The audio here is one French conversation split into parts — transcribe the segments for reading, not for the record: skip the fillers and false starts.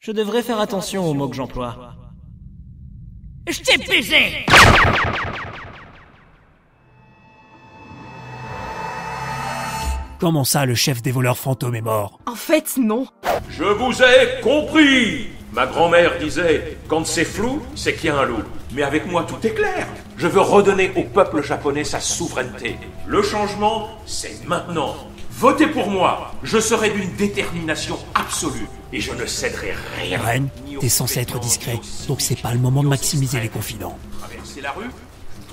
Je devrais faire attention aux mots que j'emploie. Je t'ai baisé! Comment ça, le chef des voleurs fantômes est mort? En fait, non. Je vous ai compris. Ma grand-mère disait, quand c'est flou, c'est qu'il y a un loup. Mais avec moi, tout est clair. Je veux redonner au peuple japonais sa souveraineté. Le changement, c'est maintenant. Votez pour moi. Je serai d'une détermination absolue. Et je ne céderai rien. Ren, t'es censé être discret, donc c'est pas le moment de maximiser les confidents. Traverser la rue,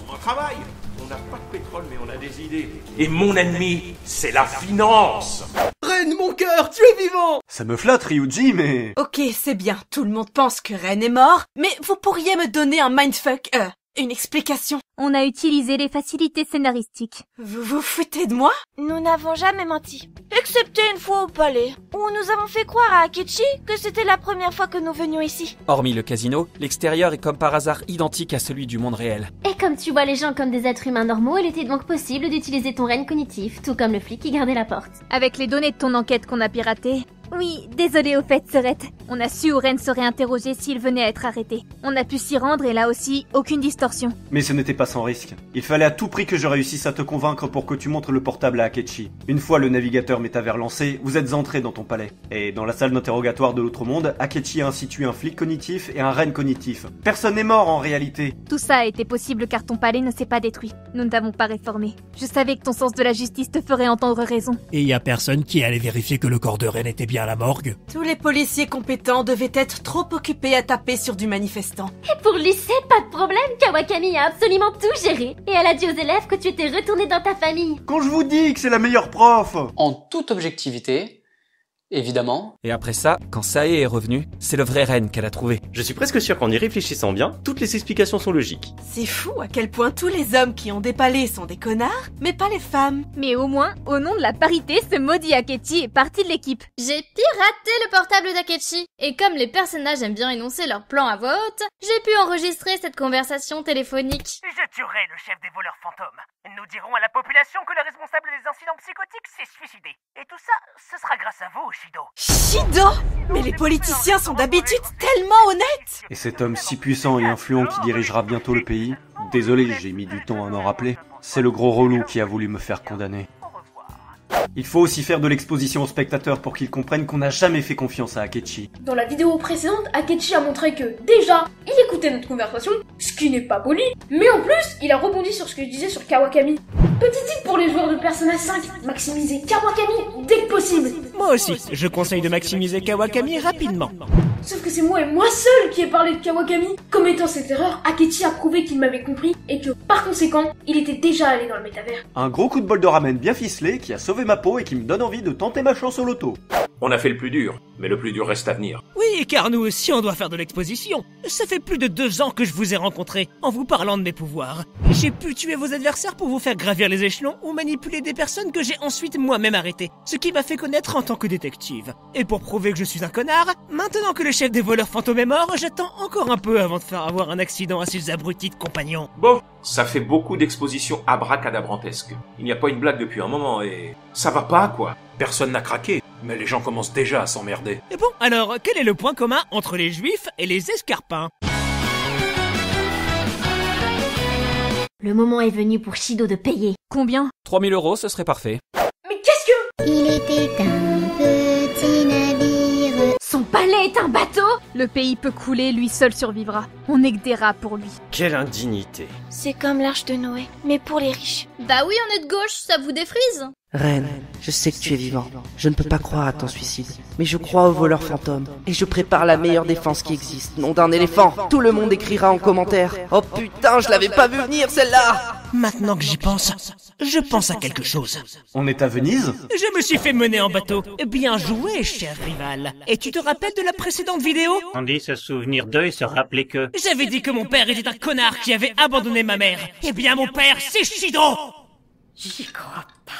on travaille. On n'a pas de pétrole, mais on a des idées. Et mon ennemi, c'est la finance. Ren, mon cœur, tu es vivant! Ça me flatte, Ryuji, mais... Ok, c'est bien, tout le monde pense que Ren est mort, mais vous pourriez me donner un mindfuck, une explication. On a utilisé les facilités scénaristiques. Vous vous foutez de moi? Nous n'avons jamais menti. Excepté une fois au palais, où nous avons fait croire à Akechi que c'était la première fois que nous venions ici. Hormis le casino, l'extérieur est comme par hasard identique à celui du monde réel. Et comme tu vois les gens comme des êtres humains normaux, il était donc possible d'utiliser ton règne cognitif, tout comme le flic qui gardait la porte. Avec les données de ton enquête qu'on a piratées... Oui, désolé au fait, Sorette. On a su où Ren serait interrogé s'il venait à être arrêté. On a pu s'y rendre et là aussi, aucune distorsion. Mais ce n'était pas sans risque. Il fallait à tout prix que je réussisse à te convaincre pour que tu montres le portable à Akechi. Une fois le navigateur métavers lancé, vous êtes entré dans ton palais. Et dans la salle d'interrogatoire de l'autre monde, Akechi a ainsi tué un flic cognitif et un Ren cognitif. Personne n'est mort en réalité. Tout ça a été possible car ton palais ne s'est pas détruit. Nous ne t'avons pas réformé. Je savais que ton sens de la justice te ferait entendre raison. Et y a personne qui allait vérifier que le corps de Ren était bien à la morgue? Tous les policiers compétents devaient être trop occupés à taper sur du manifestant. Et pour lycée, pas de problème, Kawakami a absolument tout géré. Et elle a dit aux élèves que tu étais retourné dans ta famille. Quand je vous dis que c'est la meilleure prof! En toute objectivité, évidemment. Et après ça, quand Sae est revenu, c'est le vrai Ren qu'elle a trouvé. Je suis presque sûr qu'en y réfléchissant bien, toutes les explications sont logiques. C'est fou à quel point tous les hommes qui ont des palais sont des connards, mais pas les femmes. Mais au moins, au nom de la parité, ce maudit Akechi est parti de l'équipe. J'ai piraté le portable d'Akechi, et comme les personnages aiment bien énoncer leur plan à voix haute, j'ai pu enregistrer cette conversation téléphonique. Je tuerai le chef des voleurs fantômes. Nous dirons à la population que le responsable des incidents psychotiques s'est suicidé. Et tout ça, ce sera grâce à vous, Shido. Shido? Mais les politiciens sont d'habitude tellement honnêtes! Et cet homme si puissant et influent qui dirigera bientôt le pays, désolé, j'ai mis du temps à m'en rappeler, c'est le gros relou qui a voulu me faire condamner. Il faut aussi faire de l'exposition aux spectateurs pour qu'ils comprennent qu'on n'a jamais fait confiance à Akechi. Dans la vidéo précédente, Akechi a montré que, déjà, il écoutait notre conversation, ce qui n'est pas poli, mais en plus, il a rebondi sur ce que je disais sur Kawakami. Petit tip pour les joueurs de Persona 5, maximisez Kawakami dès que possible. Moi aussi, je conseille de maximiser Kawakami rapidement. Sauf que c'est moi et moi seul qui ai parlé de Kawakami. Commettant cette erreur, Akechi a prouvé qu'il m'avait compris et que, par conséquent, il était déjà allé dans le métavers. Un gros coup de bol de ramen bien ficelé qui a sauvé ma peau et qui me donne envie de tenter ma chance au loto. On a fait le plus dur, mais le plus dur reste à venir. Oui, car nous aussi on doit faire de l'exposition. Ça fait plus de 2 ans que je vous ai rencontré, en vous parlant de mes pouvoirs. J'ai pu tuer vos adversaires pour vous faire gravir les échelons ou manipuler des personnes que j'ai ensuite moi-même arrêtées, ce qui m'a fait connaître en tant que détective. Et pour prouver que je suis un connard, maintenant que le chef des voleurs fantômes est mort, j'attends encore un peu avant de faire avoir un accident à ces abrutis de compagnons. Bon, ça fait beaucoup d'expositions abracadabrantesques. Il n'y a pas une blague depuis un moment et... ça va pas, quoi. Personne n'a craqué, mais les gens commencent déjà à s'emmerder. Et bon, alors, quel est le point commun entre les juifs et les escarpins? Le moment est venu pour Shido de payer. Combien? 3000 €, ce serait parfait. Mais qu'est-ce que... Il était un petit navire. Son palais est un bateau? Le pays peut couler, lui seul survivra. On n'est que des rats pour lui. Quelle indignité. C'est comme l'arche de Noé, mais pour les riches. Bah oui, on est de gauche, ça vous défrise? Ren, je sais que tu es vivant. Je ne peux pas croire à ton suicide. Mais je crois aux voleurs fantômes. Et je prépare la meilleure défense qui existe. Nom d'un éléphant. Tout le monde écrira en commentaire. Oh putain, je l'avais pas vu venir celle-là! Maintenant que j'y pense, je pense à quelque chose. On est à Venise? Je me suis fait mener en bateau. Bien joué, cher rival. Et tu te rappelles de la précédente vidéo? On dit se souvenir d'eux et se rappeler que... J'avais dit que mon père était un connard qui avait abandonné ma mère. Eh bien, mon père, c'est Shido! J'y crois pas.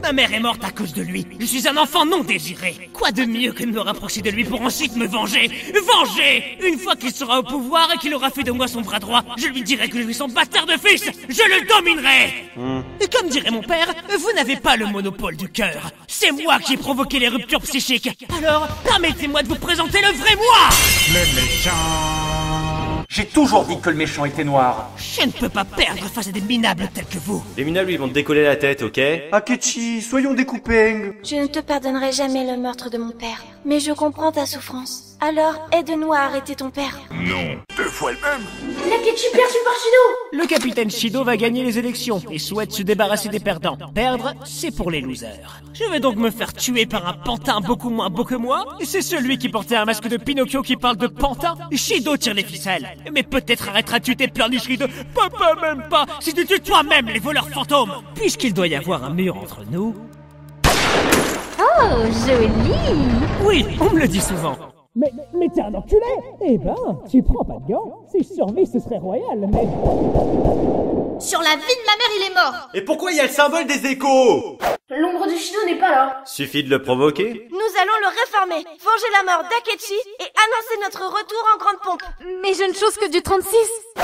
Ma mère est morte à cause de lui. Je suis un enfant non désiré. Quoi de mieux que de me rapprocher de lui pour ensuite me venger? Venger! Une fois qu'il sera au pouvoir et qu'il aura fait de moi son bras droit, je lui dirai que je suis son bâtard de fils. Je le dominerai! Comme dirait mon père, vous n'avez pas le monopole du cœur. C'est moi qui ai provoqué les ruptures psychiques. Alors, permettez-moi de vous présenter le vrai moi. Le méchant. J'ai toujours dit que le méchant était noir. Je ne peux pas perdre face à des minables tels que vous. Les minables, ils vont te décoller la tête, ok? Akechi, soyons découpés. Je ne te pardonnerai jamais le meurtre de mon père, mais je comprends ta souffrance. Alors, aide-nous à arrêter ton père. Non, 2 fois le même. L'Akechi perçu par Shido. Le capitaine Shido va gagner les élections et souhaite se débarrasser des perdants. Perdre, c'est pour les losers. Je vais donc me faire tuer par un pantin beaucoup moins beau que moi. Et c'est celui qui portait un masque de Pinocchio qui parle de pantin. Shido tire les ficelles. Mais peut-être arrêteras-tu tes pleurnicheries de « Papa même pas » si tu tues toi-même les voleurs fantômes. Puisqu'il doit y avoir un mur entre nous... Oh, joli. Oui, on me le dit souvent. Mais t'es un enculé! Eh ben, tu prends pas de gants. Si je survis, ce serait royal, mais... Sur la vie de ma mère, il est mort. Et pourquoi il y a le symbole des échos? L'ombre de Shido n'est pas là. Suffit de le provoquer. Nous allons le réformer, venger la mort d'Akechi et annoncer notre retour en grande pompe. Mais je ne chose que du 36.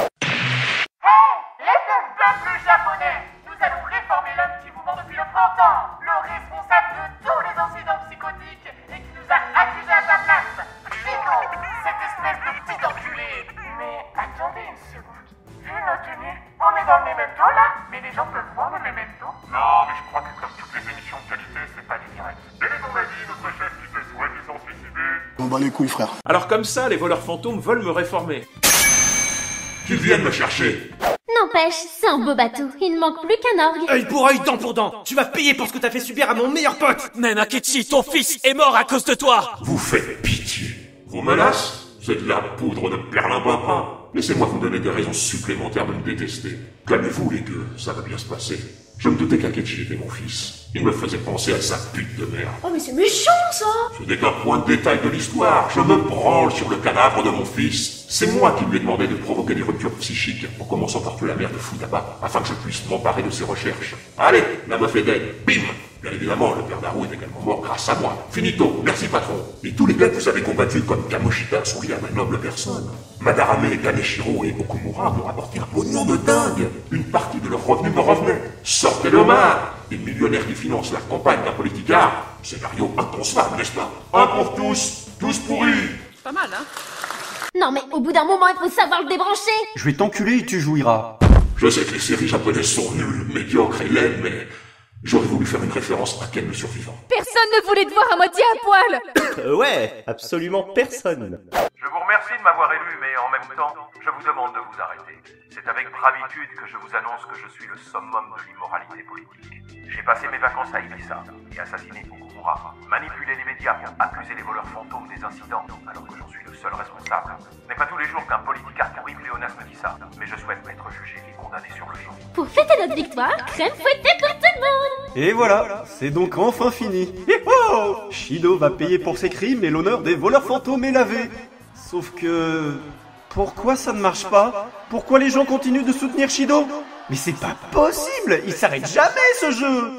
Les peuples japonais, nous allons réformer l'homme qui vous ment depuis le printemps, le responsable de tous les incidents psychotiques et qui nous a accusés à sa place. Shido, cette espèce de petit enculé. Mais attendez une seconde. Vu nos tenues, on est dans le memento là, mais les gens peuvent voir le memento. Non, mais je crois que comme toutes les émissions de qualité, c'est pas du direct. Quel est ton avis, notre chef qui fait soi-disant suicider? On bat les couilles, frère. Alors comme ça, les voleurs fantômes veulent me réformer. Qu'ils viennent me chercher. N'empêche, c'est un beau bateau. Il ne manque plus qu'un orgue. Œil pour œil, dent pour dent. Tu vas payer pour ce que t'as fait subir à mon meilleur pote. Même Akechi, ton fils, est mort à cause de toi. Vous faites pitié. Vos menaces, c'est de la poudre de perlimpinpin. Laissez-moi vous donner des raisons supplémentaires de me détester. Calmez-vous les deux, ça va bien se passer. Je me doutais qu'Akechi était mon fils. Il me faisait penser à sa pute de merde. Oh mais c'est méchant ça. Ce n'est qu'un point de détail de l'histoire. Je me branle sur le cadavre de mon fils. C'est moi qui lui ai demandé de provoquer des ruptures psychiques, en commençant par tuer la mère de Futaba, afin que je puisse m'emparer de ses recherches. Allez, la meuf est dead. Bim. Bien évidemment, le père Naru est également mort grâce à moi. Finito, merci patron. Et tous les gars que vous avez combattus comme Kamoshita sont liés à ma noble personne. Madarame, Kaneshiro et Okumura m'ont rapporté un pognon de dingue. Une partie de leur revenu me revenait. Sortez le mar. Des millionnaires qui financent la campagne d'un politicard. Scénario inconcevable, n'est-ce pas? Un pour tous pourris. Pas mal, hein? Non mais au bout d'un moment, il faut savoir le débrancher. Je vais t'enculer et tu jouiras. Je sais que les séries japonaises sont nulles, médiocres et laides, mais... j'aurais voulu faire une référence à Ken le survivant. Personne ne voulait te voir à moitié à poil. Ouais, absolument personne. Je vous remercie de m'avoir élu, mais en même temps, je vous demande de vous arrêter. C'est avec bravitude que je vous annonce que je suis le summum de l'immoralité politique. J'ai passé mes vacances à Ibiza et assassiné Okumura, manipulé les médias, accusé les voleurs fantômes des incidents, alors que j'en suis le seul responsable. Ce n'est pas tous les jours qu'un politicard pourri pléonasse me dit ça, mais je souhaite être jugé et condamné sur le champ. Pour fêter notre victoire, crème fouettée pour tout le monde. Et voilà, c'est donc enfin fini. Hi-ho! Shido va payer pour ses crimes et l'honneur des voleurs fantômes est lavé. Sauf que... pourquoi ça ne marche pas? Pourquoi les gens continuent de soutenir Shido? Mais c'est pas possible! Il s'arrête jamais ce jeu!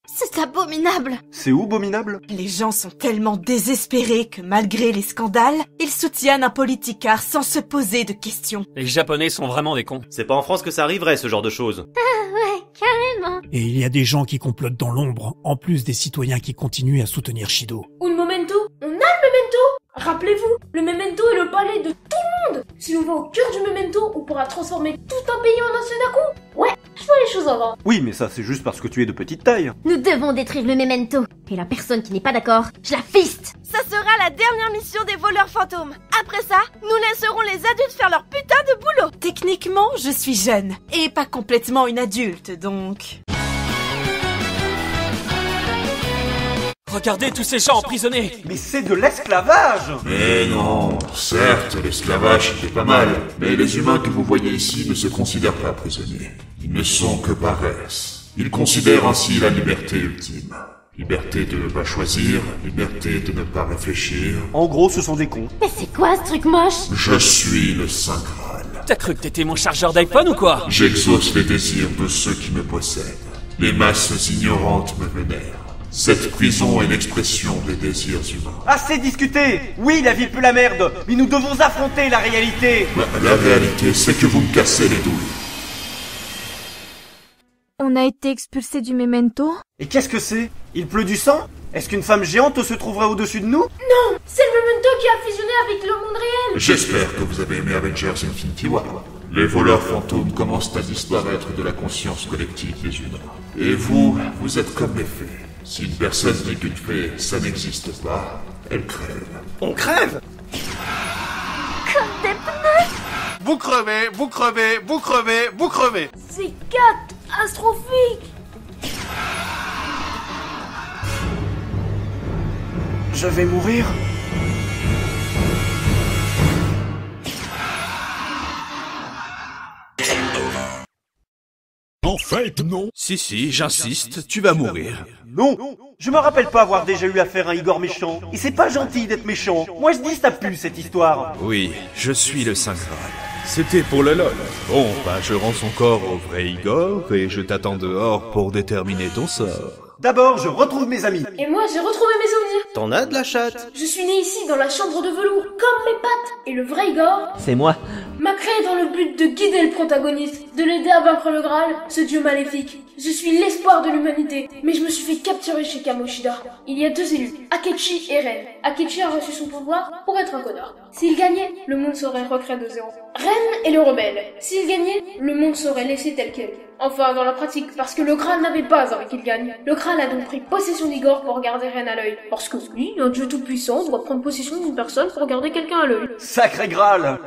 C'est abominable. C'est où, abominable? Les gens sont tellement désespérés que malgré les scandales, ils soutiennent un politicard sans se poser de questions. Les Japonais sont vraiment des cons. C'est pas en France que ça arriverait, ce genre de choses. Ah ouais, carrément. Et il y a des gens qui complotent dans l'ombre, en plus des citoyens qui continuent à soutenir Shido. Un memento. On a le memento. Rappelez-vous, le memento est le palais de tout le monde. Si on va au cœur du memento, on pourra transformer tout un pays en un seul coup. Ouais, je vois les choses avant. Oui, mais ça c'est juste parce que tu es de petite taille. Nous devons détruire le memento. Et la personne qui n'est pas d'accord, je la fiste. Ça sera la dernière mission des voleurs fantômes. Après ça, nous laisserons les adultes faire leur putain de boulot. Techniquement, je suis jeune, et pas complètement une adulte, donc... Regardez tous ces gens emprisonnés. Mais c'est de l'esclavage. Mais non, certes, l'esclavage c'était pas mal, mais les humains que vous voyez ici ne se considèrent pas prisonniers. Ils ne sont que paresse. Ils considèrent ainsi la liberté ultime. Liberté de ne pas choisir, liberté de ne pas réfléchir. En gros, ce sont des cons. Mais c'est quoi ce truc moche? Je suis le Saint Graal. T'as cru que t'étais mon chargeur d'iPhone ou quoi? J'exauce les désirs de ceux qui me possèdent. Les masses ignorantes me vénèrent. Cette prison est l'expression des désirs humains. Assez discuté. Oui, la vie pue la merde, mais nous devons affronter la réalité. La réalité, c'est que vous me cassez les douilles. On a été expulsés du Memento? Et qu'est-ce que c'est? Il pleut du sang? Est-ce qu'une femme géante se trouverait au-dessus de nous? Non, c'est le Memento qui a fusionné avec le monde réel. J'espère que vous avez aimé Avengers Infinity War. Les voleurs fantômes commencent à disparaître de la conscience collective des humains. Et vous êtes comme les fées. Si une personne dit qu'une fée, ça n'existe pas, elle crève. On crève? Comme des pneus. Vous crevez, vous crevez, vous crevez, vous crevez. C'est catastrophique. Je vais mourir. En fait, non. Si, j'insiste, tu vas mourir. Non, je me rappelle pas avoir déjà eu affaire à un Igor méchant. Et c'est pas gentil d'être méchant. Moi je dis ça pue cette histoire. Oui, je suis le Saint Graal. C'était pour le lol. Bon, bah je rends son corps au vrai Igor et je t'attends dehors pour déterminer ton sort. D'abord, je retrouve mes amis. Et moi, j'ai retrouvé mes souvenirs. T'en as de la chatte? Je suis né ici, dans la chambre de velours, comme mes pattes. Et le vrai Igor... C'est moi. ...m'a créé dans le but de guider le protagoniste, de l'aider à vaincre le Graal, ce dieu maléfique. Je suis l'espoir de l'humanité, mais je me suis fait capturer chez Kamoshida. Il y a deux élus, Akechi et Ren. Akechi a reçu son pouvoir pour être un connard. S'il gagnait, le monde serait recréé de zéro. Ren est le rebelle. S'il gagnait, le monde serait laissé tel quel. Enfin, dans la pratique, parce que le Graal n'avait pas envie qu'il gagne. Le Graal a donc pris possession d'Igor pour garder Ren à l'œil. Parce que oui, un dieu tout-puissant doit prendre possession d'une personne pour garder quelqu'un à l'œil. Sacré Graal!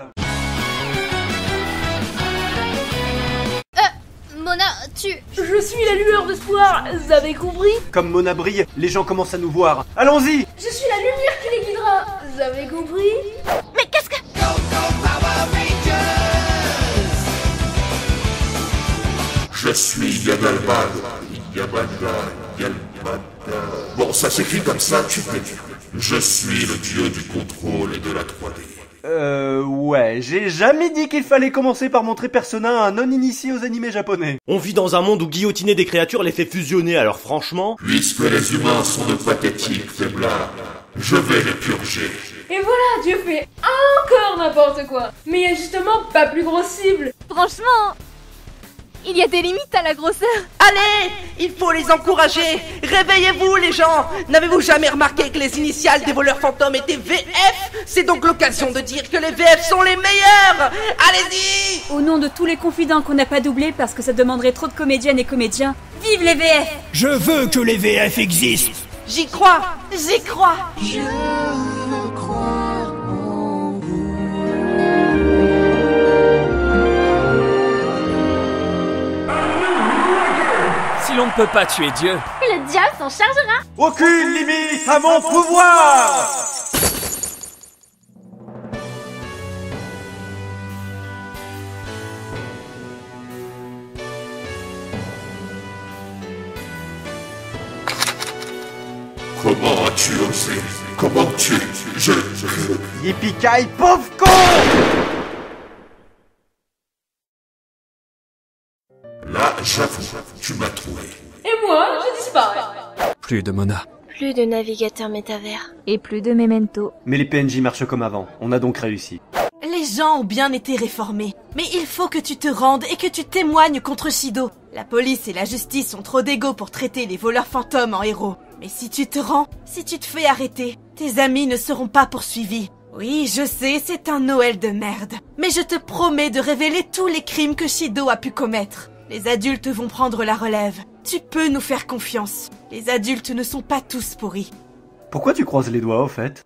Mona, tu... Je suis la lueur d'espoir, vous avez compris? Comme Mona brille, les gens commencent à nous voir. Allons-y! Je suis la lumière qui les guidera, vous avez compris? Mais qu'est-ce que... Je suis Yadalbad, Yabada, Yalbada. Bon, ça s'écrit comme ça, tu peux dire. Je suis le dieu du contrôle et de la 3D. Ouais, j'ai jamais dit qu'il fallait commencer par montrer Persona à un non-initié aux animés japonais. On vit dans un monde où guillotiner des créatures les fait fusionner, alors franchement... Puisque les humains sont de pathétiques faiblards, je vais les purger. Et voilà, Dieu fait encore n'importe quoi. Mais il y a justement pas plus grosse cible. Franchement... il y a des limites à la grosseur. Allez, il faut les encourager. Réveillez-vous les gens. N'avez-vous jamais remarqué que les initiales des voleurs fantômes étaient VF? C'est donc l'occasion de dire que les VF sont les meilleurs. Allez-y. Au nom de tous les confidents qu'on n'a pas doublés parce que ça demanderait trop de comédiennes et comédiens, vive les VF. Je veux que les VF existent. J'y crois. J'y crois. Je crois. Si l'on ne peut pas tuer Dieu, le diable s'en chargera. Aucune limite à mon pouvoir. Comment as-tu osé? Comment tu... Yippee-ki, pauvre con! Là, j'avoue, tu m'as trouvé. Et moi, je disparais. Plus de Mona. Plus de navigateur métavers. Et plus de Memento. Mais les PNJ marchent comme avant, on a donc réussi. Les gens ont bien été réformés, mais il faut que tu te rendes et que tu témoignes contre Shido. La police et la justice ont trop d'ego pour traiter les voleurs fantômes en héros. Mais si tu te rends, si tu te fais arrêter, tes amis ne seront pas poursuivis. Oui, je sais, c'est un Noël de merde. Mais je te promets de révéler tous les crimes que Shido a pu commettre. Les adultes vont prendre la relève. Tu peux nous faire confiance. Les adultes ne sont pas tous pourris. Pourquoi tu croises les doigts, au fait?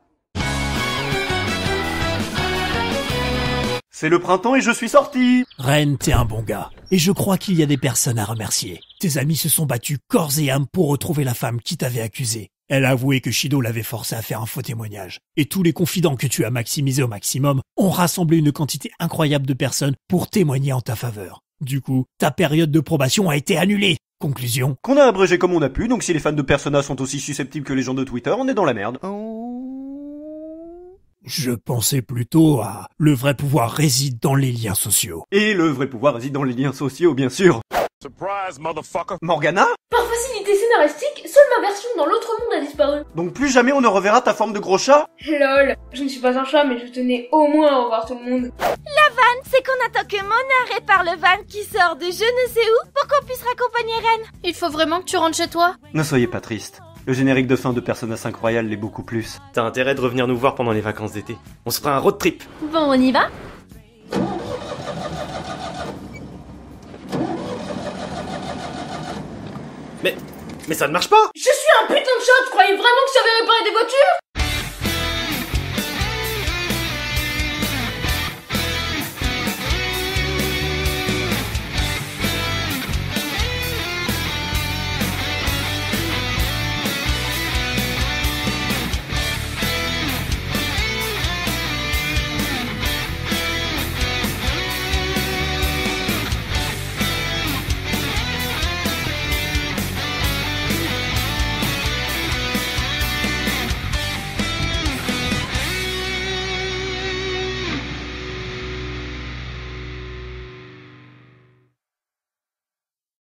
C'est le printemps et je suis sorti. Ren, t'es un bon gars. Et je crois qu'il y a des personnes à remercier. Tes amis se sont battus corps et âme pour retrouver la femme qui t'avait accusé. Elle a avoué que Shido l'avait forcé à faire un faux témoignage. Et tous les confidents que tu as maximisés au maximum ont rassemblé une quantité incroyable de personnes pour témoigner en ta faveur. Du coup, ta période de probation a été annulée. Conclusion. Qu'on a abrégé comme on a pu, donc si les fans de Persona sont aussi susceptibles que les gens de Twitter, on est dans la merde. Je pensais plutôt à... le vrai pouvoir réside dans les liens sociaux. Et le vrai pouvoir réside dans les liens sociaux, bien sûr. Surprise, motherfucker. Morgana? Par facilité scénaristique, seul ma version dans l'autre monde a disparu. Donc plus jamais on ne reverra ta forme de gros chat? Lol, je ne suis pas un chat, mais je tenais au moins à revoir tout le monde. La vanne, c'est qu'on attend que Mona répare le van qui sort de je ne sais où pour qu'on puisse raccompagner Ren. Il faut vraiment que tu rentres chez toi? Ne soyez pas triste. Le générique de fin de Persona 5 Royal l'est beaucoup plus. T'as intérêt de revenir nous voir pendant les vacances d'été. On se fera un road trip. Bon, on y va? Mais ça ne marche pas! Je suis un putain de chat, tu croyais vraiment que je savais réparer des voitures?